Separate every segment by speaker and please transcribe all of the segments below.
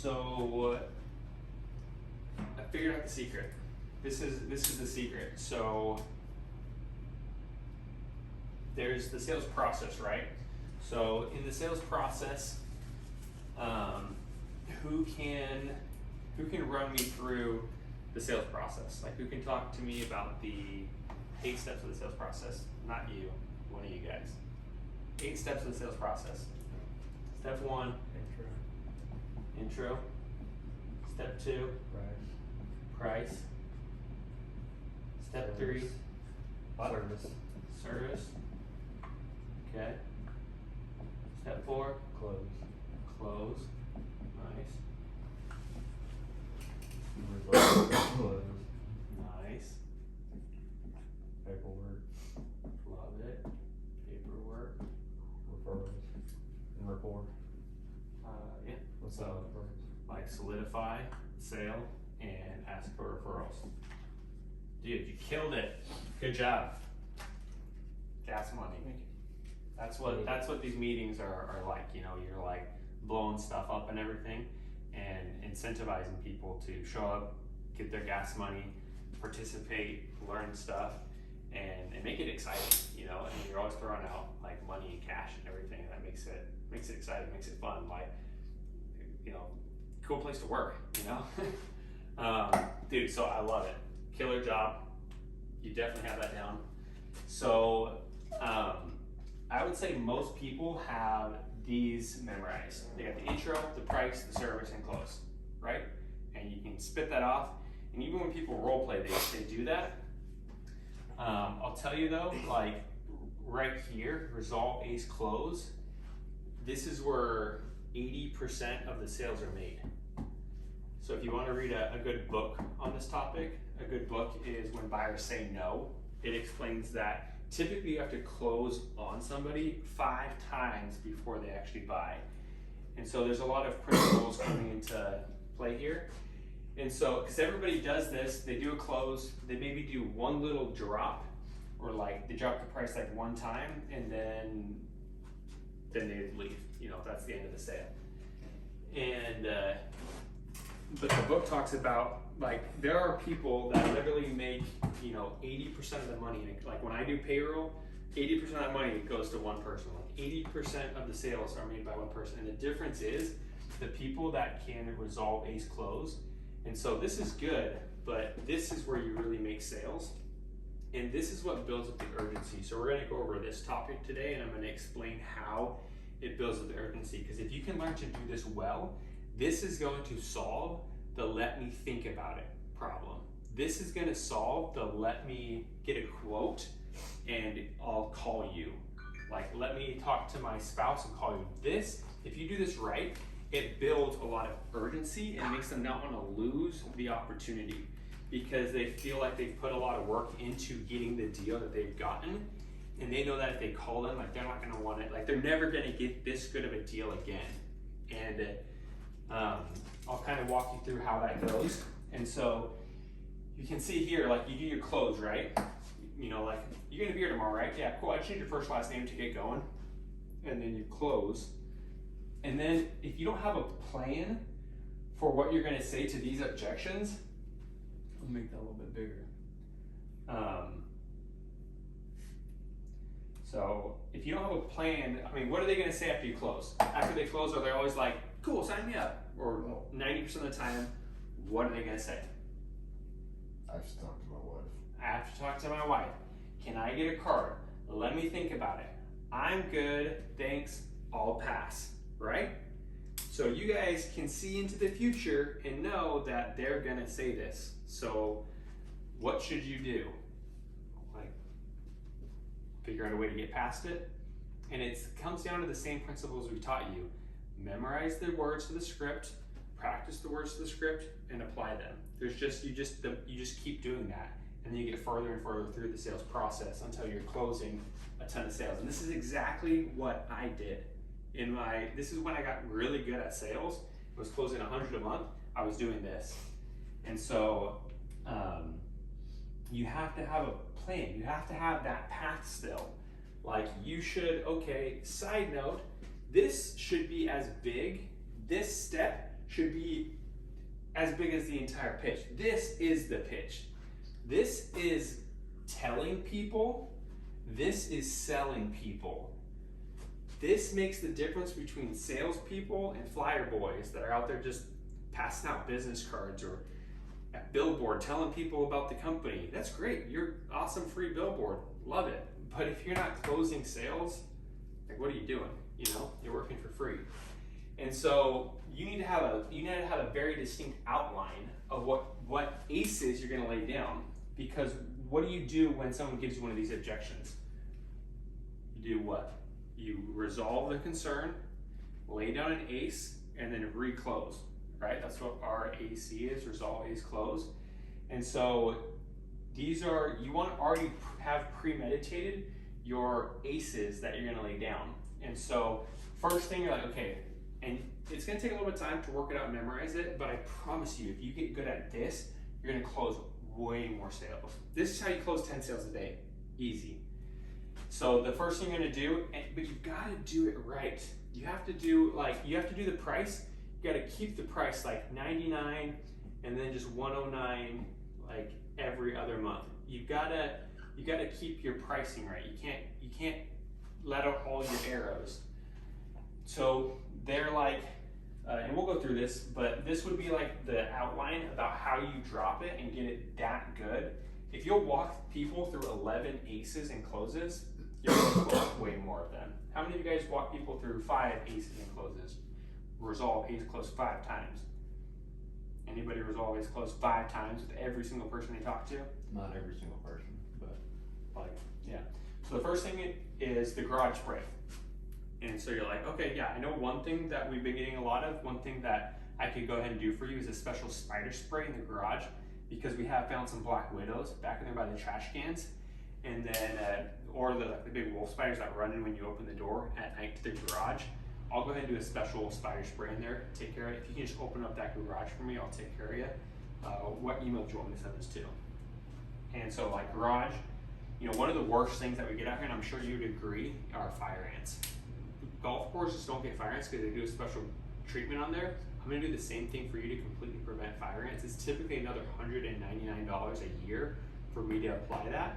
Speaker 1: So I figured out the secret. This is the secret. So there's the sales process, right? So in the sales process, who can run me through the sales process? Like, who can talk to me about the 8 steps of the sales process? Not you, one of you guys. 8 steps of the sales process. Step 1, intro. Step 2, price. Step 3, service. Okay. Step 4, close. Nice. Nice.
Speaker 2: Paperwork,
Speaker 1: Love it. Paperwork.
Speaker 2: referrals, and rapport.
Speaker 1: Yeah.
Speaker 2: What's
Speaker 1: So,
Speaker 2: that?
Speaker 1: like, solidify, sale, and ask for referrals. Dude, you killed it. Good job. Gas money. That's what these meetings are like. You know, you're like blowing stuff up and everything, and incentivizing people to show up, get their gas money, participate, learn stuff, and make it exciting. You know, and you're always throwing out like money and cash and everything. That makes it exciting, makes it fun. Like, you know, cool place to work. You know, dude. So I love it. Killer job. You definitely have that down. So I would say most people have these memorized. They got the intro, the price, the service, and close, right? And you can spit that off. And even when people role play, they do that. I'll tell you though, like right here, resolve, ace, close. This is where 80% of the sales are made. So if you want to read a good book on this topic, a good book is When Buyers Say No. It explains that typically you have to close on somebody 5 times before they actually buy. And so there's a lot of principles coming into play here. And so, because everybody does this, they do a close, they maybe do one little drop, or like they drop the price like one time, and then they leave. You know, that's the end of the sale. And but the book talks about, like, there are people that literally make, you know, 80% of the money. Like when I do payroll, 80% of that money goes to one person. Like 80% of the sales are made by one person. And the difference is the people that can resolve, ace, close. And so this is good, but this is where you really make sales. And this is what builds up the urgency. So we're gonna go over this topic today, and I'm gonna explain how it builds up the urgency. Because if you can learn to do this well, this is going to solve the let me think about it problem. This is gonna solve the let me get a quote and I'll call you. Like, let me talk to my spouse and call you. This, if you do this right, it builds a lot of urgency and makes them not want to lose the opportunity, because they feel like they've put a lot of work into getting the deal that they've gotten, and they know that if they call them, like, they're not going to want it, like they're never going to get this good of a deal again. And I'll kind of walk you through how that goes. And so you can see here, like, you do your close, right? You know, like, you're going to be here tomorrow, right? Yeah, cool. I just need your first last name to get going. And then you close. And then if you don't have a plan for what you're going to say to these objections, I'll make that a little bit bigger. So if you don't have a plan, I mean, what are they going to say after you close? After they close, are they always like, cool, sign me up? Or 90% of the time, what are they going to say?
Speaker 3: I have to talk to my wife.
Speaker 1: I have to talk to my wife. Can I get a card? Let me think about it. I'm good, thanks, I'll pass, right? So you guys can see into the future and know that they're gonna say this. So what should you do? Like, figure out a way to get past it. And it comes down to the same principles we taught you. Memorize the words to the script, practice the words to the script, and apply them. There's just, you just keep doing that. And then you get further and further through the sales process until you're closing a ton of sales. And this is exactly what I did. This is when I got really good at sales. I was closing 100 a month. I was doing this. And so you have to have a plan. You have to have that path still. Like, you should, okay, side note, this should be as big, this step should be as big as the entire pitch. This is the pitch. This is telling people, this is selling people. This makes the difference between salespeople and flyer boys that are out there just passing out business cards or at billboard telling people about the company. That's great. You're awesome free billboard. Love it. But if you're not closing sales, like what are you doing? You know, you're working for free. And so you need to have a very distinct outline of what aces you're going to lay down. Because what do you do when someone gives you one of these objections? You do what? You resolve the concern, lay down an ace, and then reclose, right? That's what our AC is, resolve, ace, close. And so these are, you want to already have premeditated your aces that you're going to lay down. And so first thing you're like, okay, and it's going to take a little bit of time to work it out and memorize it, but I promise you, if you get good at this, you're going to close way more sales. This is how you close 10 sales a day. Easy. So the first thing you're going to do, but you've got to do it right. You have to do the price. You got to keep the price like 99 and then just 109 like every other month. You gotta keep your pricing right. You can't let out all your arrows. So they're like, and we'll go through this, but this would be like the outline about how you drop it and get it that good. If you'll walk people through 11 aces and closes, you're going to close way more of them. How many of you guys walk people through 5 aces and closes? Resolve ace close 5 times. Anybody resolve ace close 5 times with every single person they talk to?
Speaker 2: Not every single person, but
Speaker 1: Like, yeah. So the first thing is the garage spray. And so you're like, okay, yeah, I know one thing that we've been getting a lot of, one thing that I could go ahead and do for you is a special spider spray in the garage, because we have found some black widows back in there by the trash cans. And then, or the big wolf spiders that run in when you open the door at night to the garage. I'll go ahead and do a special spider spray in there, take care of it. If you can just open up that garage for me, I'll take care of you. What email do you want me to send this to? And so like garage, you know, one of the worst things that we get out here, and I'm sure you would agree, are fire ants. Golf courses don't get fire ants because they do a special treatment on there. I'm gonna do the same thing for you to completely prevent fire ants. It's typically another $199 a year for me to apply that.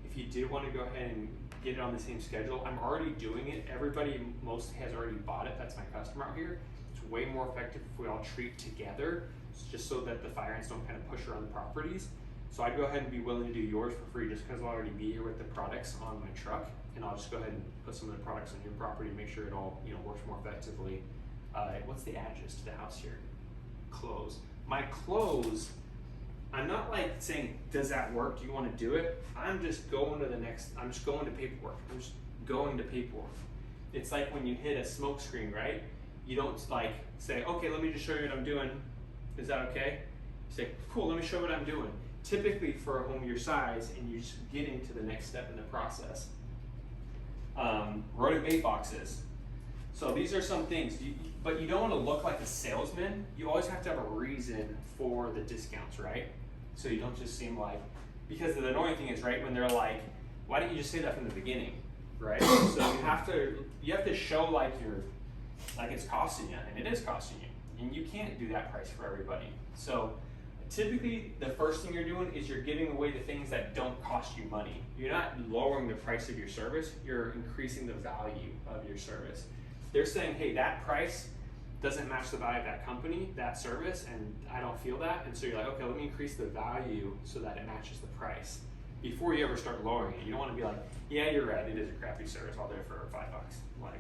Speaker 1: If you did want to go ahead and get it on the same schedule, I'm already doing it. Everybody most has already bought it. That's my customer out here. It's way more effective if we all treat together, just so that the fire ants don't kind of push around the properties. So I'd go ahead and be willing to do yours for free just because I'll already be here with the products on my truck, and I'll just go ahead and put some of the products on your property and make sure it all, you know, works more effectively. What's the address to the house here? Close. My close, I'm not like saying, does that work? Do you want to do it? I'm just going to I'm just going to paperwork. I'm just going to paperwork. It's like when you hit a smoke screen, right? You don't like say, okay, let me just show you what I'm doing. Is that okay? You say, cool, let me show you what I'm doing. Typically for a home your size, and you just get into the next step in the process. Rodent bait boxes. So these are some things, but you don't want to look like a salesman. You always have to have a reason for the discounts, right? So you don't just seem like, because the annoying thing is, right, when they're like, why didn't you just say that from the beginning, right? So you have to show like it's costing you, and it is costing you, and you can't do that price for everybody. So typically the first thing you're doing is you're giving away the things that don't cost you money. You're not lowering the price of your service, you're increasing the value of your service. They're saying, hey, that price doesn't match the value of that company, that service, and I don't feel that. And so you're like, okay, let me increase the value so that it matches the price before you ever start lowering it. You don't want to be like, yeah, you're right, it is a crappy service, I'll do it for $5. Like,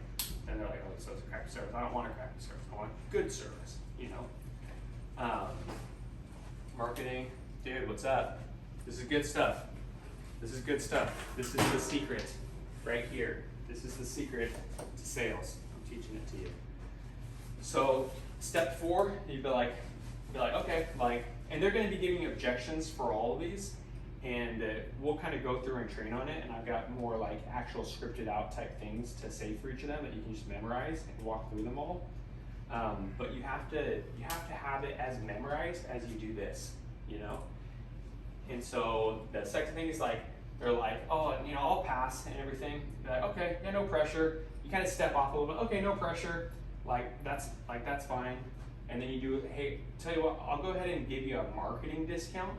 Speaker 1: and they're like, oh, so it's a crappy service. I don't want a crappy service, I want good service, you know? Marketing, dude, what's up? This is good stuff. This is good stuff. This is the secret right here. This is the secret to sales. I'm teaching it to you. So step 4, you'd be like, okay, like, and they're going to be giving you objections for all of these, and we'll kind of go through and train on it. And I've got more like actual scripted out type things to say for each of them that you can just memorize and walk through them all. But you have to have it as memorized as you do this, you know. And so the second thing is like, they're like, oh, you know, I'll pass and everything. You're like, okay, yeah, no pressure. You kind of step off a little bit. Okay, no pressure. That's fine. and then you do, hey, tell you what, I'll go ahead and give you a marketing discount.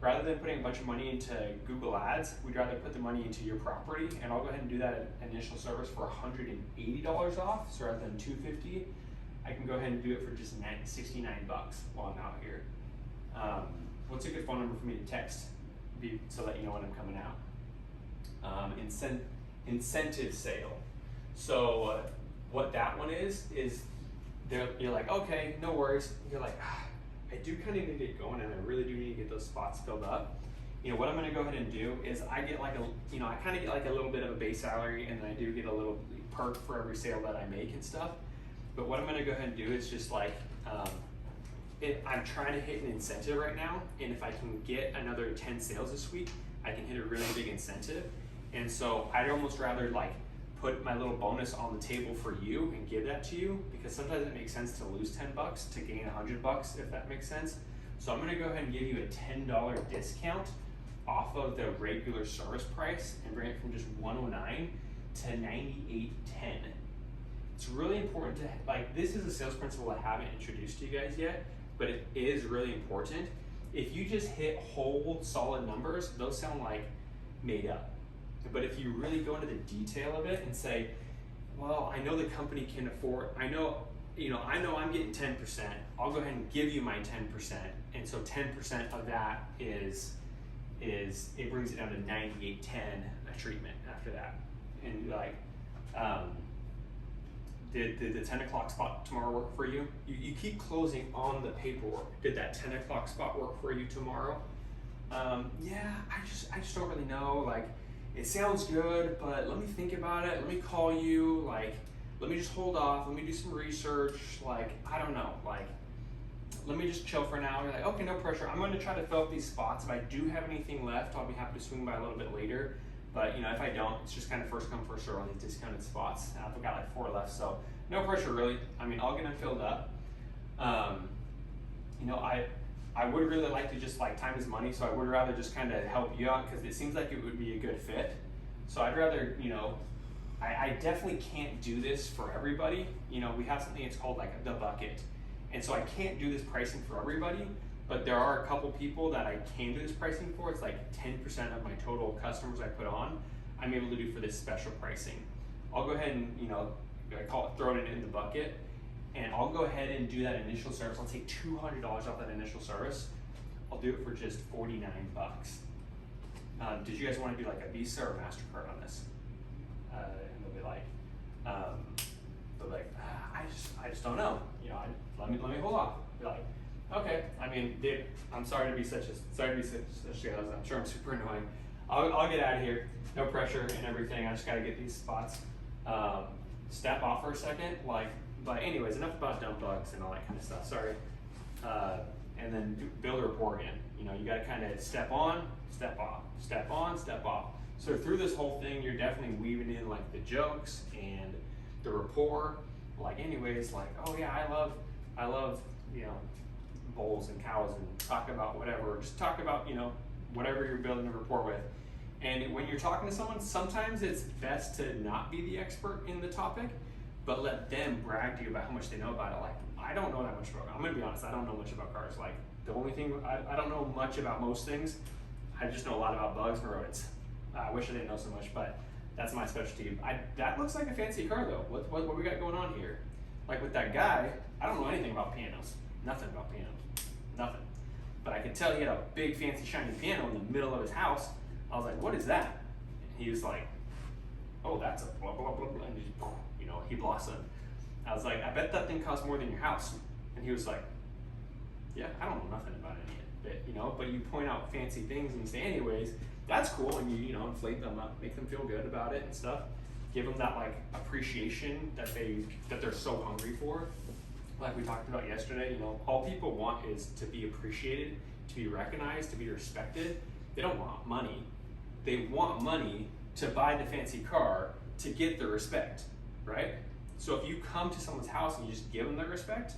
Speaker 1: Rather than putting a bunch of money into Google Ads, we'd rather put the money into your property, and I'll go ahead and do that initial service for $180 off. So rather than $250, I can go ahead and do it for just $69 while I'm out here. What's a good phone number for me to text so that you know when I'm coming out? Incentive sale. So what that one is you're like, okay, no worries. You're like, I do kind of need to get going, and I really do need to get those spots filled up. You know what I'm going to go ahead and do is I get like I kind of get like a little bit of a base salary, and then I do get a little perk for every sale that I make and stuff. But what I'm going to go ahead and do is just like I'm trying to hit an incentive right now, and if I can get another 10 sales this week, I can hit a really big incentive. And so I'd almost rather like put my little bonus on the table for you and give that to you, because sometimes it makes sense to lose $10 to gain $100, if that makes sense. So I'm gonna go ahead and give you a $10 discount off of the regular service price and bring it from just $109 to $98.10. It's really important to, like, this is a sales principle I haven't introduced to you guys yet, but it is really important. If you just hit whole solid numbers, those sound like made up. But if you really go into the detail of it and say, well, I know the company can afford, I know I'm getting 10%, I'll go ahead and give you my 10%. And so 10% of that is it brings it down to $98.10 a treatment after that. And like, did the 10 o'clock spot tomorrow work for you? You keep closing on the paperwork. Did that 10 o'clock spot work for you tomorrow? Yeah, I just don't really know. Like, it sounds good, but let me think about it. Let me call you. Like, let me just hold off. Let me do some research. Like, I don't know. Like, let me just chill for now. You're like, okay, no pressure. I'm going to try to fill up these spots. If I do have anything left, I'll be happy to swing by a little bit later. But, if I don't, it's just kind of first come, first serve on these discounted spots. I've got like 4 left, so no pressure really. I'll get them filled up. I would really like to just like time is money, so I would rather just kind of help you out because it seems like it would be a good fit. So I'd rather, I definitely can't do this for everybody. We have something it's called like the bucket. And so I can't do this pricing for everybody, but there are a couple people that I can do this pricing for. It's like 10% of my total customers I put on, I'm able to do for this special pricing. I'll go ahead and, I call it throw it in the bucket. And I'll go ahead and do that initial service. I'll take $200 off that initial service. I'll do it for just $49. Did you guys want to do like a Visa or MasterCard on this? And they'll be like, I just don't know. Let me hold off. Be like, okay. Dude, I'm sorry to be such a guys. I'm sure I'm super annoying. I'll get out of here. No pressure and everything. I just got to get these spots. Step off for a second, But anyways, enough about dump bugs and all that kind of stuff. Sorry. And then build a rapport again. You got to kind of step on, step off, step on, step off. So through this whole thing, you're definitely weaving in like the jokes and the rapport. Like anyways, like, oh yeah, I love bulls and cows and talk about whatever. Just talk about whatever you're building a rapport with. And when you're talking to someone, sometimes it's best to not be the expert in the topic, but let them brag to you about how much they know about it. Like, I don't know that much about, I'm gonna be honest, I don't know much about cars. Like, the only thing, I don't know much about most things. I just know a lot about bugs and rodents. I wish I didn't know so much, but that's my specialty. That looks like a fancy car though. What we got going on here? Like with that guy, I don't know anything about pianos. Nothing about pianos. Nothing. But I could tell he had a big fancy shiny piano in the middle of his house. I was like, what is that? And he was like, oh, that's a blah, blah, blah, blah. And he blossomed. I was like, I bet that thing costs more than your house. And he was like, yeah, I don't know nothing about any of it, but you point out fancy things and you say, anyways, that's cool. And you inflate them up, make them feel good about it and stuff. Give them that like appreciation that they're so hungry for. Like we talked about yesterday, all people want is to be appreciated, to be recognized, to be respected. They don't want money. They want money to buy the fancy car to get the respect, right? So if you come to someone's house and you just give them the respect,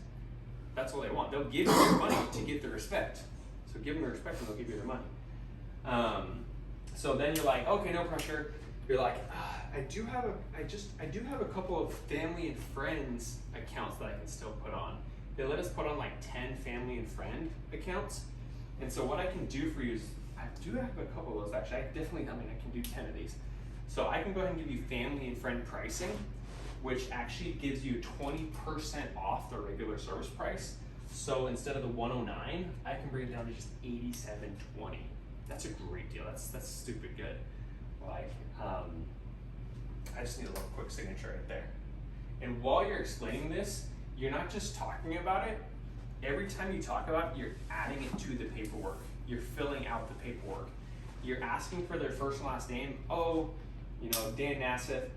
Speaker 1: that's all they want. They'll give you their money to get the respect. So give them the respect and they'll give you their money. So then you're like, okay, no pressure. You're like, I do have a couple of family and friends accounts that I can still put on. they let us put on like 10 family and friend accounts. And so what I can do for you is, I do have a couple of those actually. I can do 10 of these. So I can go ahead and give you family and friend pricing, which actually gives you 20% off the regular service price. So instead of the 109, I can bring it down to just 87.20. That's a great deal. That's stupid good. Like, I just need a little quick signature right there. And while you're explaining this, you're not just talking about it. Every time you talk about it, you're adding it to the paperwork. You're filling out the paperwork. You're asking for their first and last name. Oh, you know, Dan Nassif,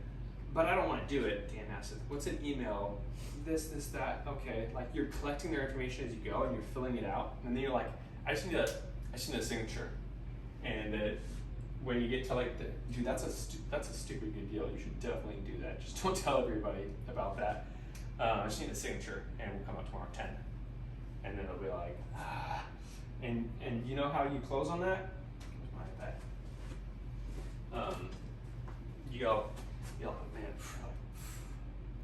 Speaker 1: but I don't want to do it, Dan Nassif. What's an email? This, that. Okay, like you're collecting their information as you go, and you're filling it out, and then you're like, I just need a signature. And when you get to like dude, that's a stupid good deal. You should definitely do that. Just don't tell everybody about that. I just need a signature, and we'll come up tomorrow at 10. And then it'll be like, and you know how you close on that? Where's my iPad? You go, man,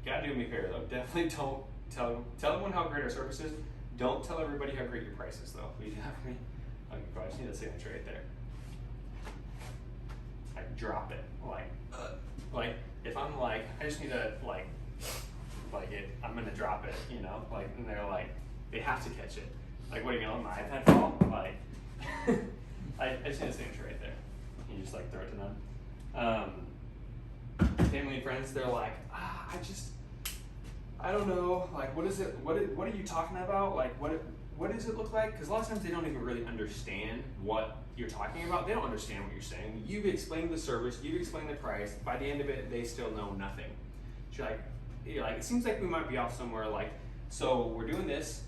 Speaker 1: gotta do me a favor though. Definitely don't tell everyone how great our service is. Don't tell everybody how great your price is though. You have me? Okay, cool. I just need a signature right there. I drop it like if I'm like I just need to like it. I'm gonna drop it, you know. Like and they're like they have to catch it. Like what are you gonna let my iPad fall? Like I just need a signature right there. You just like throw it to them. Family and friends, they're like, I don't know, like what is it, what are you talking about? Like what does it look like? Because a lot of times they don't even really understand what you're talking about. They don't understand what you're saying. You've explained the service, you've explained the price. By the end of it, they still know nothing. You're like, it seems like we might be off somewhere. Like, so we're doing this,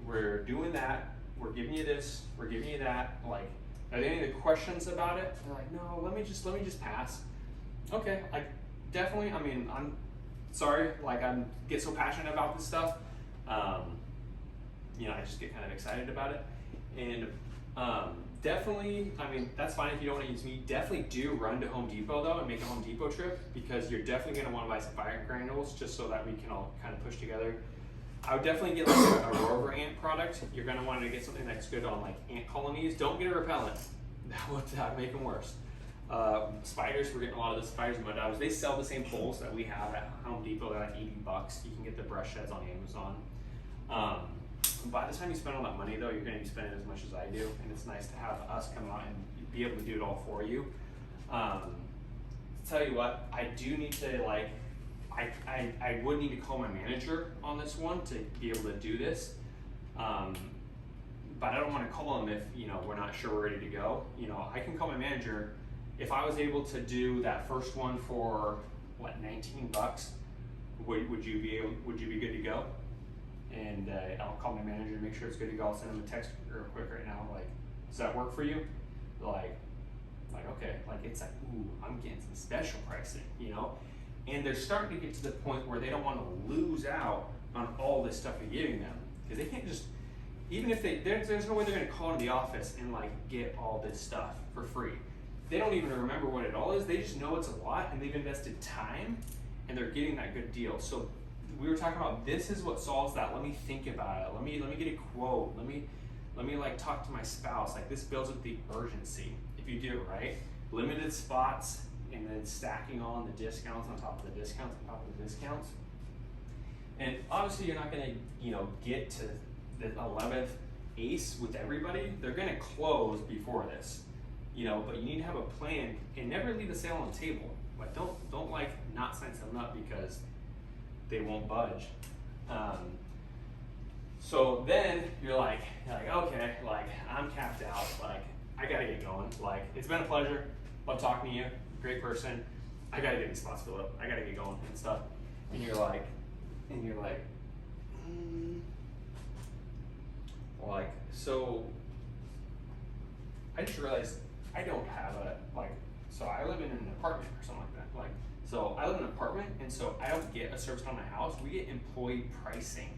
Speaker 1: we're doing that, we're giving you this, we're giving you that. Like, are there any other questions about it? They're like, no, let me just pass. Okay, definitely. I mean, I'm sorry. Like, I get so passionate about this stuff. You know, I just get kind of excited about it. And definitely, I mean, that's fine if you don't want to use me. Definitely do run to Home Depot though and make a Home Depot trip, because you're definitely going to want to buy some fire granules just so that we can all kind of push together. I would definitely get like a rover ant product. You're going to want to get something that's good on like ant colonies. Don't get a repellent. That would make them worse. Spiders, we're getting a lot of the spiders and mud daubers. They sell the same poles that we have at Home Depot. They're like $80. You can get the brush heads on Amazon. By the time you spend all that money though, you're going to be spending as much as I do, and it's nice to have us come out and be able to do it all for you. Tell you what, I do need to like, I would need to call my manager on this one to be able to do this. But I don't want to call him if, you know, we're not sure we're ready to go. You know, I can call my manager. If I was able to do that first one for what, $19, would you be good to go? And I'll call my manager to make sure it's good to go. I'll send him a text real quick right now. Like, does that work for you? Like okay. Like it's like, ooh, I'm getting some special pricing, you know. And they're starting to get to the point where they don't want to lose out on all this stuff you're giving them, because they can't just, even if there's no way they're going to call into the office and like get all this stuff for free. They don't even remember what it all is. They just know it's a lot, and they've invested time, and they're getting that good deal. So we were talking about, this is what solves that. Let me think about it. Let me get a quote. Let me like talk to my spouse. Like, this builds up the urgency if you do it right. Limited spots, and then stacking on the discounts on top of the discounts on top of the discounts. And obviously you're not gonna, you know, get to the 11th ace with everybody. They're gonna close before this, you know, but you need to have a plan and never leave the sale on the table. Like, don't like not sign something up because they won't budge. So then you're like, okay, like I'm capped out. Like, I gotta get going. Like, it's been a pleasure. Love talking to you. Great person. I gotta get these spots filled up. I gotta get going and stuff. And you're like, so I just realized I don't have so I live in an apartment or something like that. Like, so I live in an apartment, and so I don't get a service on my house. We get employee pricing.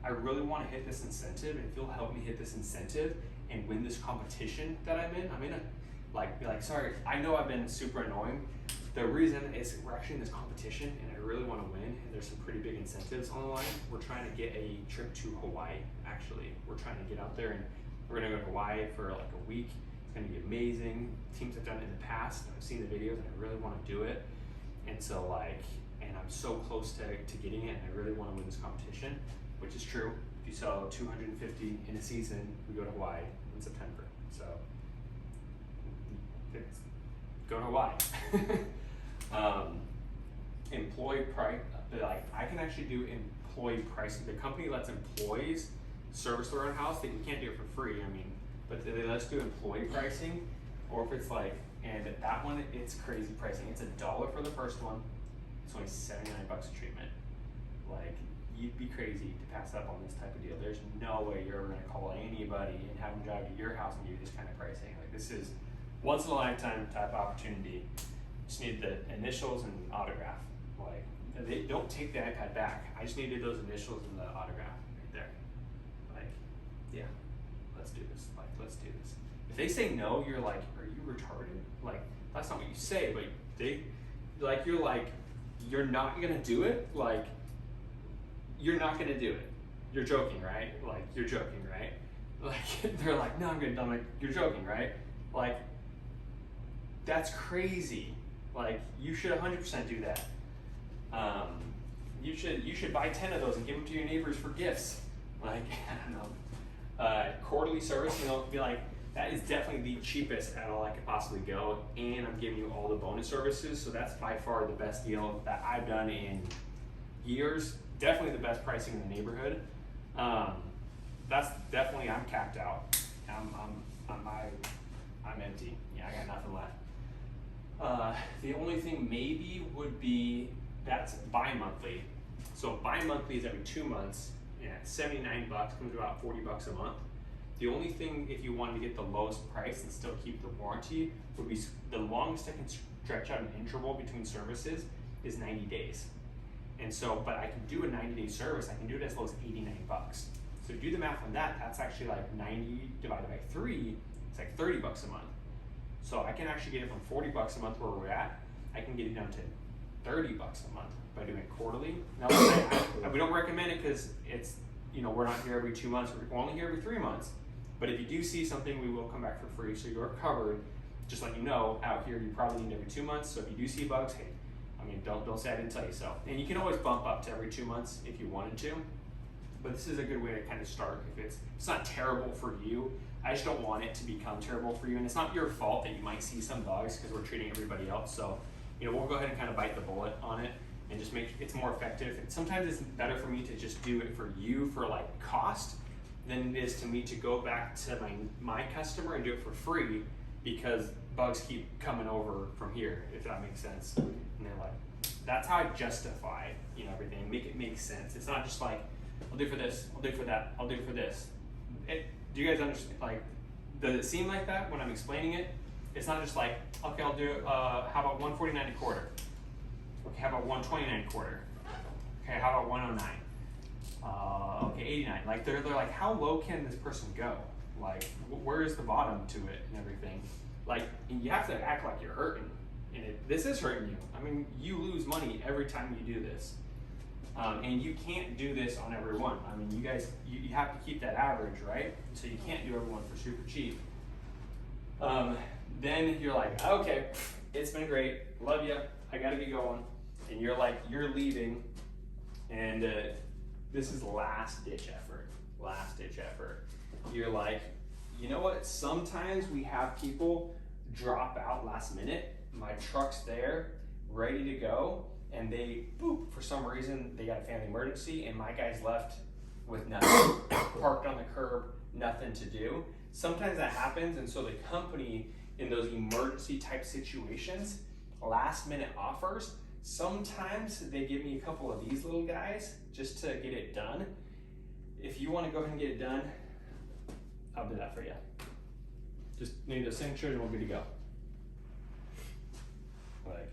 Speaker 1: I really want to hit this incentive, and if you'll help me hit this incentive and win this competition that I'm in a, be like, sorry, I know I've been super annoying, the reason is we're actually in this competition and I really want to win, and there's some pretty big incentives on the line. We're trying to get a trip to Hawaii, actually. We're trying to get out there and we're going to go to Hawaii for like a week. It's going to be amazing. Teams have done it in the past. I've seen the videos and I really want to do it. And so like, and I'm so close to getting it, and I really want to win this competition, which is true. If you sell 250 in a season, we go to Hawaii in September. So it's go to Hawaii. Employee price, like I can actually do employee pricing. The company lets employees service their own house. We can't do it for free. I mean, but they let us do employee pricing, or if it's like, and that one, it's crazy pricing. It's $1 for the first one. It's only $79 a treatment. Like, you'd be crazy to pass up on this type of deal. There's no way you're ever gonna call anybody and have them drive to your house and give you this kind of pricing. Like, this is once in a lifetime type opportunity. Just need the initials and autograph. Like, they don't take the iPad back. I just needed those initials and the autograph right there. Like, yeah, let's do this. Like, let's do this. If they say no, you're like, are you retarded? Like, that's not what you say, but you're not gonna do it? Like, you're not gonna do it. You're joking, right? Like, you're joking, right? Like, they're like, no, I'm good. I'm like, you're joking, right? Like, that's crazy. Like, you should 100% do that. You should buy 10 of those and give them to your neighbors for gifts. Like, I don't know. Quarterly service, be like, that is definitely the cheapest at all I could possibly go, and I'm giving you all the bonus services, so that's by far the best deal that I've done in years. Definitely the best pricing in the neighborhood. That's definitely, I'm capped out. I'm empty. Yeah, I got nothing left. The only thing maybe would be, that's bi-monthly. So bi-monthly is every 2 months, yeah, $79, comes to about $40 a month. The only thing, if you wanted to get the lowest price and still keep the warranty, would be the longest I can stretch out an interval between services is 90 days. And so, but I can do a 90-day service, I can do it as low as $89. So do the math on that, that's actually like 90 divided by 3, it's like $30 a month. So I can actually get it from $40 a month where we're at, I can get it down to $30 a month by doing it quarterly. Now, we don't recommend it because it's, we're not here every 2 months, we're only here every 3 months. But if you do see something, we will come back for free, so you're covered. Just let you know, out here you probably need every 2 months, so if you do see bugs, hey, don't say I didn't tell you so. And you can always bump up to every 2 months if you wanted to, but this is a good way to kind of start. If it's not terrible for you, I just don't want it to become terrible for you, and it's not your fault that you might see some bugs because we're treating everybody else. So, we'll go ahead and kind of bite the bullet on it and just make it's more effective. And sometimes it's better for me to just do it for you for like cost than it is to me to go back to my customer and do it for free because bugs keep coming over from here, if that makes sense. And they're like, that's how I justify, everything, make it make sense. It's not just like, I'll do for this, I'll do for that, I'll do for this. Do you guys understand? Like, does it seem like that when I'm explaining it? It's not just like, okay, I'll do, how about 149 a quarter? Okay, how about 129 a quarter? Okay, how about 109? Okay, 89. Like, they're like, how low can this person go? Like, where is the bottom to it and everything? Like, and you have to act like you're hurting. And this is hurting you. I mean, you lose money every time you do this. And you can't do this on everyone. I mean, you guys, you have to keep that average, right? So you can't do everyone for super cheap. Then you're like, okay, it's been great, love you, I gotta get going. And you're like, you're leaving, and this is last ditch effort. You're like, you know what, sometimes we have people drop out last minute, my truck's there, ready to go, and they, boop, for some reason, they got a family emergency, and my guy's left with nothing, parked on the curb, nothing to do. Sometimes that happens, and so the company, in those emergency type situations, last minute offers, sometimes they give me a couple of these little guys just to get it done. If you want to go ahead and get it done, I'll do that for you. Just need a signature and we'll be good to go. Like,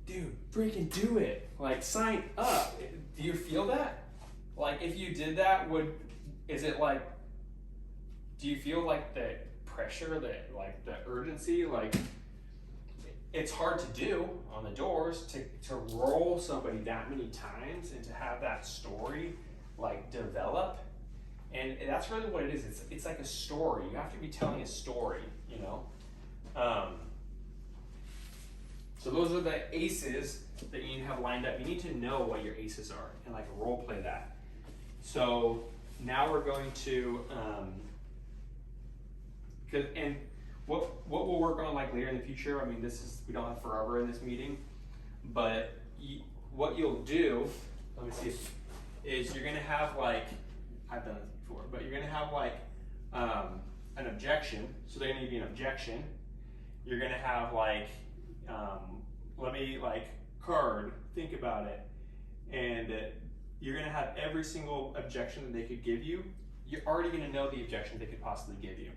Speaker 1: dude, freaking do it. Like, sign up. Do you feel that? Like, if you did that, is it like, do you feel like the pressure, the urgency? Like, it's hard to do on the doors to roll somebody that many times and to have that story like develop. And that's really what it is. It's like a story. You have to be telling a story, you know? So those are the aces that you need to have lined up. You need to know what your aces are and like role play that. So now we're going to, and what we'll work on like later in the future, I mean, we don't have forever in this meeting, but what you'll do, let me see, is you're gonna have like, I've done this before, but you're gonna have like an objection. So they're gonna give you an objection. You're gonna have like, let me like card, think about it. And you're gonna have every single objection that they could give you. You're already gonna know the objection they could possibly give you.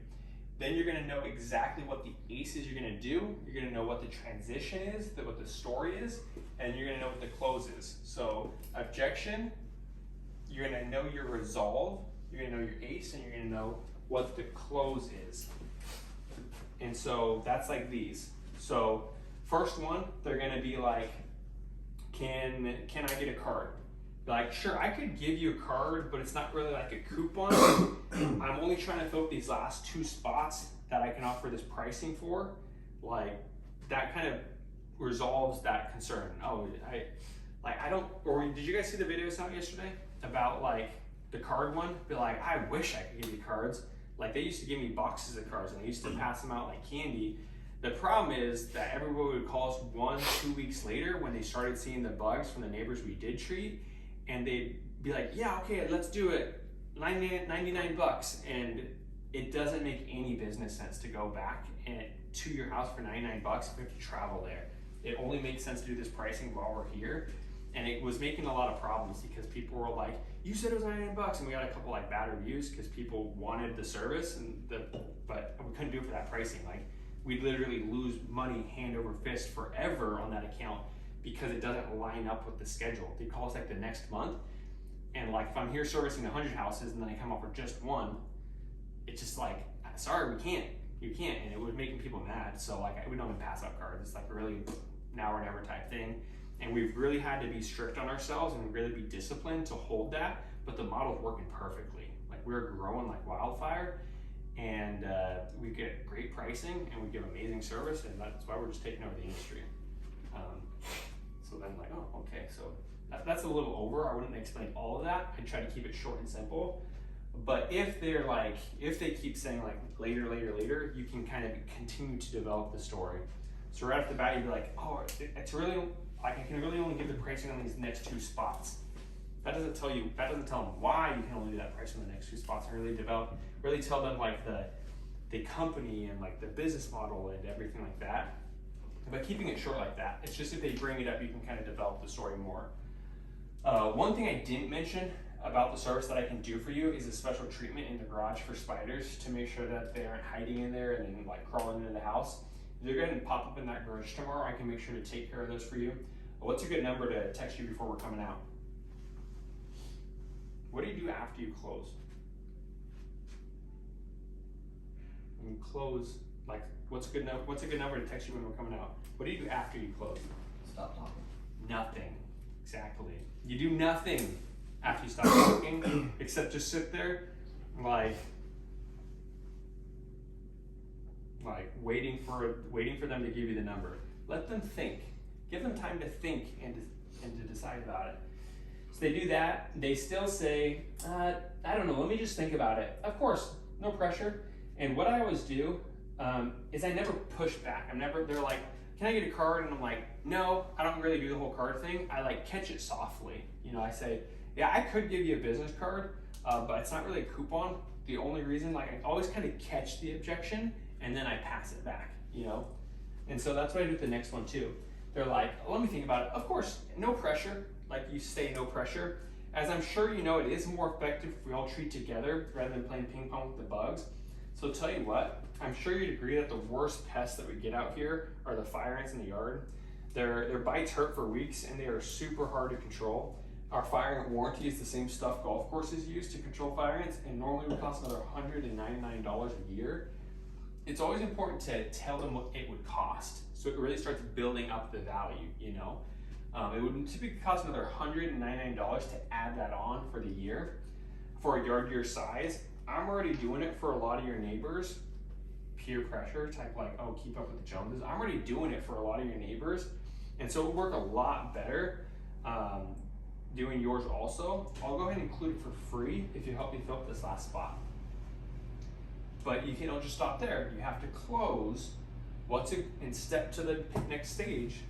Speaker 1: Then you're gonna know exactly what the aces you're gonna do. You're gonna know what the transition is, what the story is, and you're gonna know what the close is. So objection, you're gonna know your resolve, you're gonna know your ace, and you're gonna know what the close is. And so that's like these. So first one, they're gonna be like, can I get a card? Be like, sure, I could give you a card, but it's not really like a coupon. I'm only trying to fill up these last 2 spots that I can offer this pricing for. Like that kind of resolves that concern. Oh, I don't, or did you guys see the videos out yesterday about like the card one? Be like, I wish I could give you cards. Like they used to give me boxes of cards and I used to pass them out like candy. The problem is that everybody would call us 1-2 weeks later when they started seeing the bugs from the neighbors we did treat, and they'd be like, yeah, okay, let's do it, 99 bucks. And it doesn't make any business sense to go back to your house for 99 bucks if you have to travel there. It only makes sense to do this pricing while we're here. And it was making a lot of problems because people were like, you said it was 99 bucks, and we got a couple like bad reviews because people wanted the service, but we couldn't do it for that pricing. Like we'd literally lose money hand over fist forever on that account because it doesn't line up with the schedule. They call us like the next month, and like if I'm here servicing 100 houses and then I come up with just one, it's just like, sorry, you can't, and it was making people mad. So like we don't even pass up cards. It's like really now or never type thing. And we've really had to be strict on ourselves and really be disciplined to hold that, but the model's working perfectly. Like we're growing like wildfire, and we get great pricing and we give amazing service, and that's why we're just taking over the industry. So then like, oh, okay, so that's a little over. I wouldn't explain all of that. I try to keep it short and simple. But if they keep saying like later, you can kind of continue to develop the story. So right off the bat, you'd be like, oh, it's really, like I can really only give the pricing on these next 2 spots. That doesn't tell them why you can only do that pricing on the next 2 spots, and really tell them like the company and like the business model and everything like that. But keeping it short like that, it's just if they bring it up, you can kind of develop the story more. One thing I didn't mention about the service that I can do for you is a special treatment in the garage for spiders to make sure that they aren't hiding in there and then like crawling into the house. If they're going to pop up in that garage tomorrow, I can make sure to take care of those for you. What's a good number to text you before we're coming out? What do you do after you close? When you close, like what's a good number to text you when we're coming out? What do you do after you close?
Speaker 2: Stop talking.
Speaker 1: Nothing. Exactly. You do nothing after you stop talking, except just sit there, like waiting for them to give you the number. Let them think. Give them time to think and to decide about it. So they do that. They still say, I don't know, let me just think about it. Of course, no pressure. And what I always do is I never push back. They're like, can I get a card? And I'm like, no, I don't really do the whole card thing. I like catch it softly. You know, I say, yeah, I could give you a business card, but it's not really a coupon. The only reason, like I always kind of catch the objection and then I pass it back, you know? And so that's what I do with the next one too. They're like, let me think about it. Of course, no pressure. Like you say, no pressure. As I'm sure you know, it is more effective if we all treat together rather than playing ping pong with the bugs. So I'll tell you what, I'm sure you'd agree that the worst pests that we get out here are the fire ants in the yard. Their bites hurt for weeks and they are super hard to control. Our fire ant warranty is the same stuff golf courses use to control fire ants, and normally would cost another $199 a year. it's always important to tell them what it would cost. So it really starts building up the value, you know? It would typically cost another $199 to add that on for the year. For a yard your size, I'm already doing it for a lot of your neighbors. Peer pressure type, like, oh, keep up with the Joneses. I'm already doing it for a lot of your neighbors. And so it would work a lot better doing yours also. I'll go ahead and include it for free if you help me fill up this last spot. But you can't just stop there. You have to close. And step to the next stage.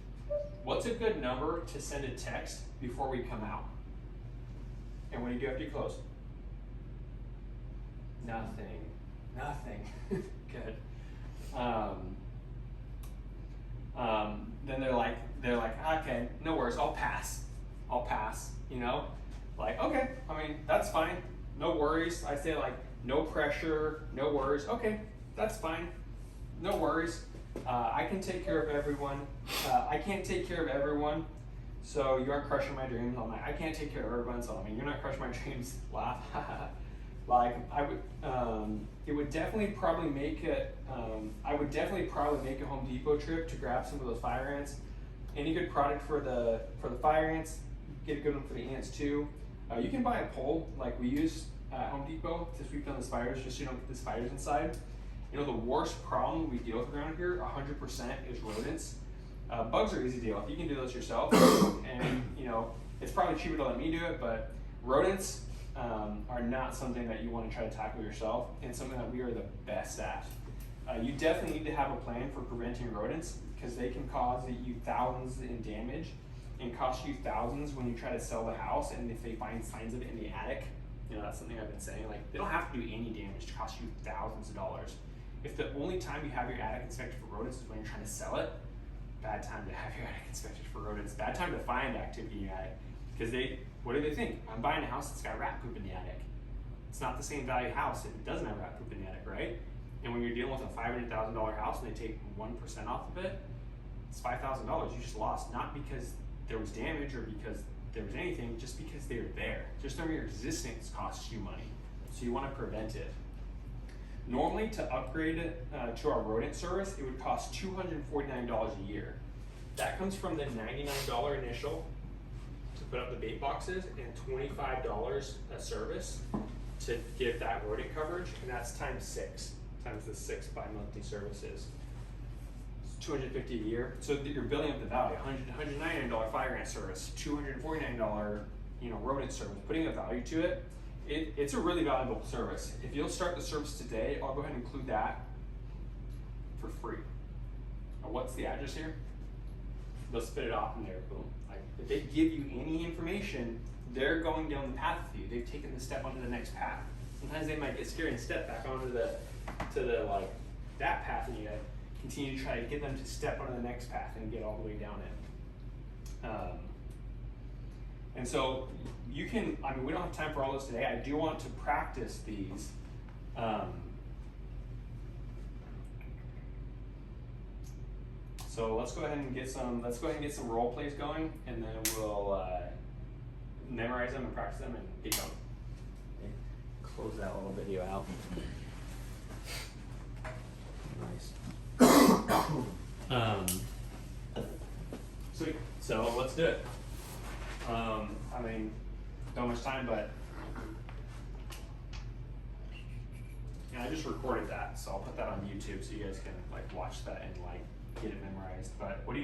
Speaker 1: What's a good number to send a text before we come out? And what do you do after you close? Nothing. Good. Then they're like, okay, no worries, I'll pass, you know? Like, okay, I mean, that's fine, no worries. I say like, no pressure, no worries, okay, that's fine, no worries. I can take care of everyone. I can't take care of everyone, so you aren't crushing my dreams. I'm like, I can't take care of everyone, so I mean, you're not crushing my dreams. Laugh. Like, I would, it would definitely probably make it, I would definitely probably make a Home Depot trip to grab some of those fire ants. Any good product for the fire ants, get a good one for the ants too. You can buy a pole like we use at Home Depot to sweep down the spiders, just so you don't get the spiders inside. You know, the worst problem we deal with around here, 100%, is rodents. Bugs are easy to deal with. You can do those yourself, and you know, it's probably cheaper to let me do it, but rodents are not something that you want to try to tackle yourself, and something that we are the best at. You definitely need to have a plan for preventing rodents, because they can cause you thousands in damage and cost you thousands when you try to sell the house, and if they find signs of it in the attic. You know, that's something I've been saying, like, they don't have to do any damage to cost you thousands of dollars. If the only time you have your attic inspected for rodents is when you're trying to sell it, bad time to have your attic inspected for rodents. Bad time to find activity in your attic. Because what do they think? I'm buying a house that's got rat poop in the attic. It's not the same value house if it doesn't have rat poop in the attic, right? And when you're dealing with a $500,000 house and they take 1% off of it, it's $5,000 you just lost. Not because there was damage or because there was anything, just because they were there. Just their mere existence costs you money. So you want to prevent it. Normally, to upgrade it to our rodent service, it would cost $249 a year. That comes from the $99 initial to put up the bait boxes and $25 a service to give that rodent coverage, and that's times 6, times the 6 bi-monthly services. It's $250 a year, so you're building up the value. $199 fire ant service, $249 rodent service, putting a value to it. It's a really valuable service. If you'll start the service today, I'll go ahead and include that for free. What's the address here? They'll spit it off in there, boom. Like, if they give you any information, they're going down the path with you. They've taken the step onto the next path. Sometimes they might get scared and step back onto that path, and you gotta continue to try to get them to step onto the next path and get all the way down it. And so you can, I mean, we don't have time for all this today. I do want to practice these. So let's go ahead and get some role plays going, and then we'll memorize them and practice them and get going. Okay. Close that little video out. Nice. Sweet. So let's do it. I mean, not much time, but I just recorded that, so I'll put that on YouTube so you guys can like watch that and like get it memorized. But what do you